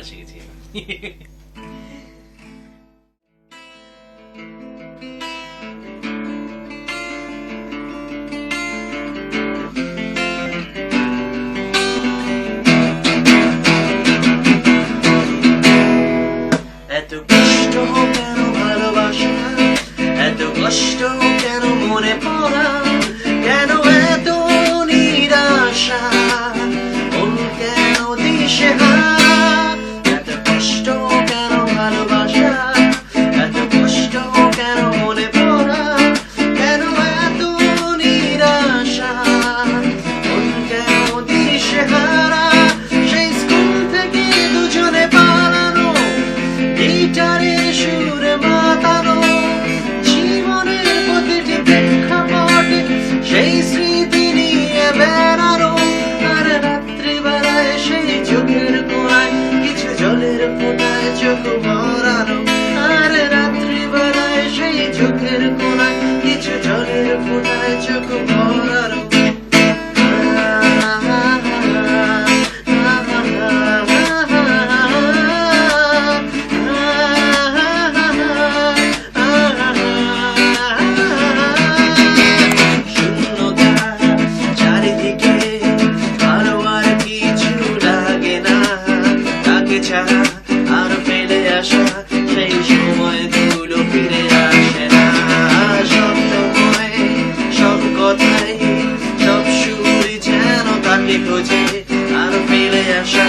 পড়া শিখেছি। এত কষ্ট কেন ভালোবাসা, এত কষ্ট কেন মনে পড়া, কেন এত নিরাশা, মন কেন দিশেহারা, এত কষ্ট কেন ভালোবাসা, এত কষ্ট কেন মনে পড়া, কেন এত নিরাশা, মন কেন দিশেহারা, সেই স্কুল থেকে দুজনে পালানো, গিটারে সুরে মাতানো, জীবনের প্রতিটি প্রেক্ষাপটে সেই স্মৃতি নিয়ে বেড়ানো, আর রাত্রিবেলায় সেই চোখের কোণায় কিছু জলের ফোঁটায় চোখ ভরানো, আর রাত্রিবেলায় সেই চোখের কোণায় কিছু জলের ফোঁটায় চোখ ভরানো। আর ফেলে আসা সেই সময়গুলো ফিরে আসে না, সব সময় সব কথাই সব সুরই যেন তাকে খোঁজে, আর ফেলে আসা